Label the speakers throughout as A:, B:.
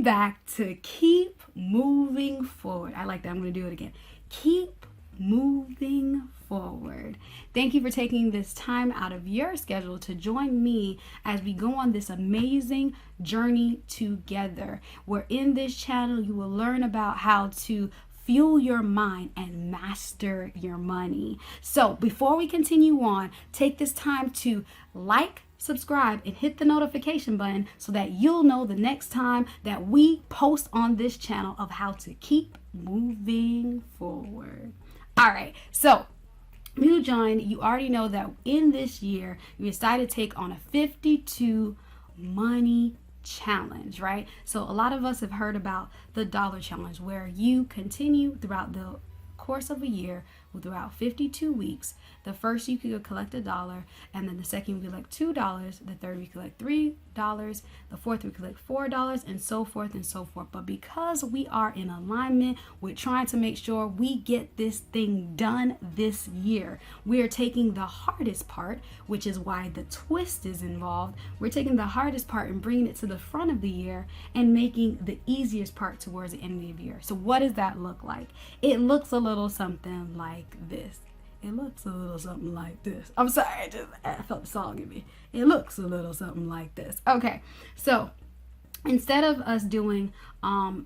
A: back to Keep Moving Forward. I like that. I'm going to do it again. Keep moving forward. Thank you for taking this time out of your schedule to join me as we go on this amazing journey together. Where in this channel, you will learn about how to fuel your mind and master your money. So before we continue on, take this time to like, subscribe, and hit the notification button so that you'll know the next time that we post on this channel of how to keep moving forward. All right, so you joined, you already know that in this year, we decided to take on a 52 money challenge, right? So a lot of us have heard about the dollar challenge, where you continue throughout the course of a year, throughout 52 weeks. The first you could collect $1, and then the second you collect $2, the third we collect $3, the fourth we collect $4, and so forth and so forth. But because we are in alignment with trying to make sure we get this thing done this year, we are taking the hardest part, which is why the twist is involved. We're taking the hardest part and bringing it to the front of the year and making the easiest part towards the end of the year. So what does that look like? It looks a little something like this. It looks a little something like this. I'm sorry, I felt the song in me. It looks a little something like this. Okay, so instead of us doing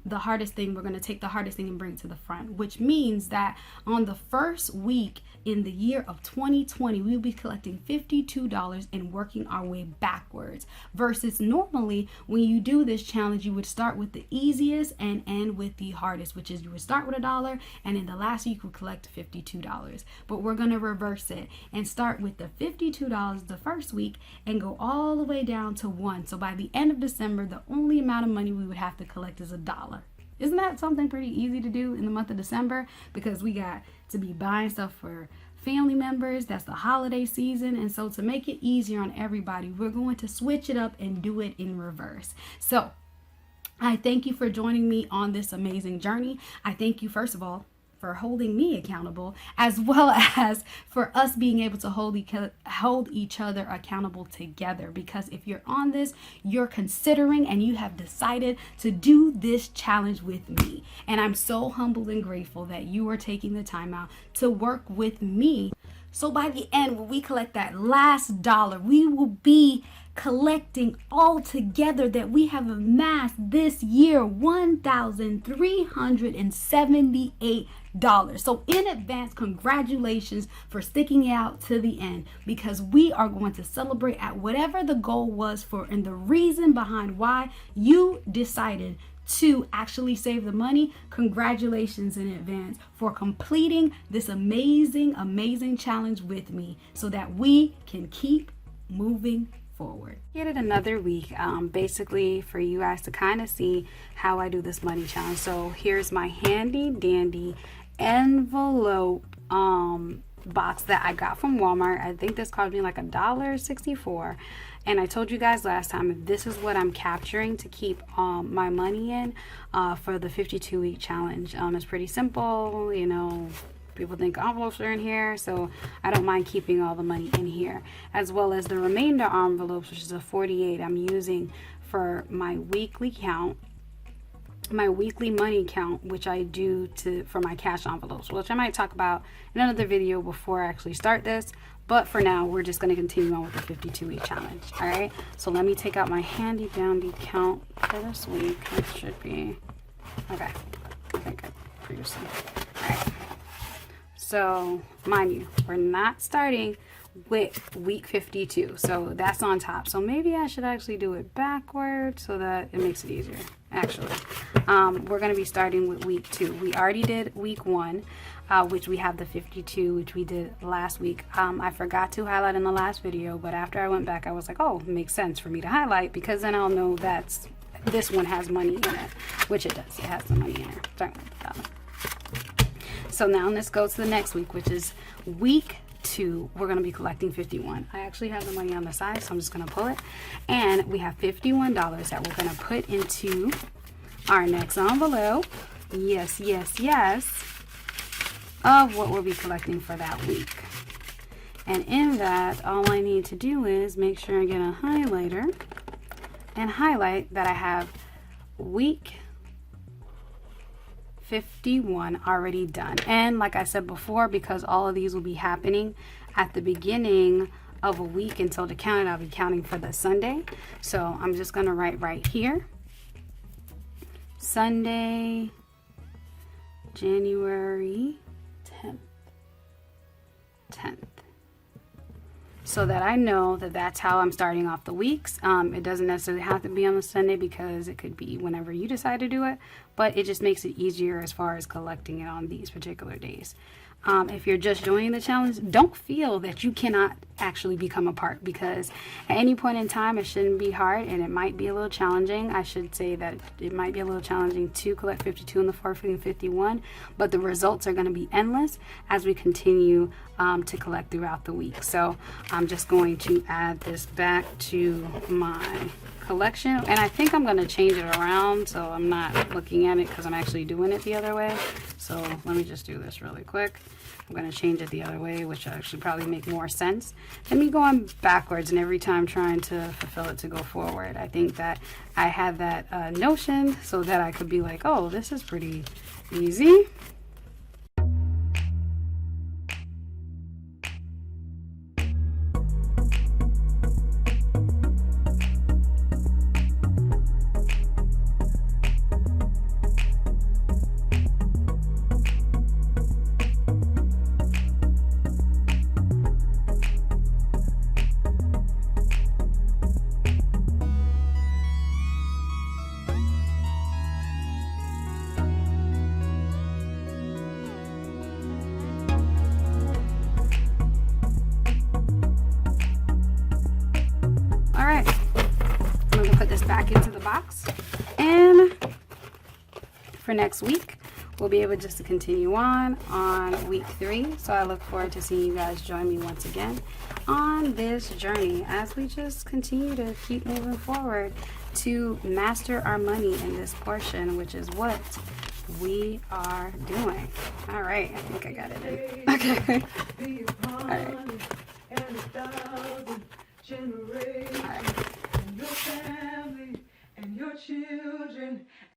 A: the hardest thing, we're going to take the hardest thing and bring it to the front, which means that on the first week in the year of 2020, we'll be collecting $52 and working our way backwards. Versus normally, when you do this challenge, you would start with the easiest and end with the hardest, which is you would start with $1 and in the last week you would collect $52. But we're going to reverse it and start with the $52 the first week and go all the way down to $1. So by the end of December, the only amount of money we would have to collect is $1. Isn't that something pretty easy to do in the month of December? Because we got to be buying stuff for family members. That's the holiday season. And so to make it easier on everybody, we're going to switch it up and do it in reverse. So I thank you for joining me on this amazing journey. I thank you, first of all, for holding me accountable, as well as for us being able to hold each other accountable together. Because if you're on this, you're considering and you have decided to do this challenge with me. And I'm so humbled and grateful that you are taking the time out to work with me. So by the end, when we collect that last dollar, we will be collecting all together that we have amassed this year $1,378. So in advance, congratulations for sticking out to the end, because we are going to celebrate at whatever the goal was for and the reason behind why you decided to actually save the money. Congratulations in advance for completing this amazing challenge with me so that we can keep moving forward. Get it another week, basically for you guys to kind of see how I do this money challenge. So here's my handy dandy envelope box that I got from Walmart. I think this cost me like $1.64. And I told you guys last time, this is what I'm capturing to keep my money in for the 52-week challenge. It's pretty simple, you know. People think envelopes are in here, so I don't mind keeping all the money in here, as well as the remainder envelopes, which is a 48 I'm using for my weekly count, my weekly money count, which I do for my cash envelopes, which I might talk about in another video before I actually start this. But for now, we're just going to continue on with the 52-week challenge. All right, so let me take out my handy dandy count for this week. It should be okay. I think I previously. All right. So, mind you, we're not starting with week 52. So that's on top. So maybe I should actually do it backwards so that it makes it easier. Actually, we're going to be starting with week 2. We already did week 1, which we have the 52, which we did last week. I forgot to highlight in the last video, but after I went back, I was like, oh, it makes sense for me to highlight because then I'll know this one has money in it, which it does. It has some money in it. Sorry about that. So now let's go to the next week, which is week 2. We're going to be collecting 51. I actually have the money on the side, so I'm just going to pull it. And we have $51 that we're going to put into our next envelope. Yes, yes, yes. Of what we'll be collecting for that week. And in that, all I need to do is make sure I get a highlighter and highlight that I have week 51 already done. And like I said before, because all of these will be happening at the beginning of a week until the count, I'll be counting for the Sunday. So I'm just going to write right here, Sunday, January 10th. So that I know that that's how I'm starting off the weeks. It doesn't necessarily have to be on the Sunday, because it could be whenever you decide to do it, but it just makes it easier as far as collecting it on these particular days. If you're just joining the challenge, don't feel that you cannot actually become a part, because at any point in time it shouldn't be hard, and it might be a little challenging. I should say that it might be a little challenging to collect 52 in the 451, but the results are going to be endless as we continue to collect throughout the week. So I'm just going to add this back to my collection, and I think I'm going to change it around so I'm not looking at it, because I'm actually doing it the other way. So let me just do this really quick. I'm going to change it the other way, which will actually probably make more sense than me going backwards and every time trying to fulfill it to go forward. I think that I had that notion so that I could be like, oh, this is pretty easy. Back into the box, and for next week we'll be able just to continue on week 3. So I look forward to seeing you guys join me once again on this journey as we just continue to keep moving forward to master our money in this portion, which is what we are doing. All right, I think I got it in. Okay. All right.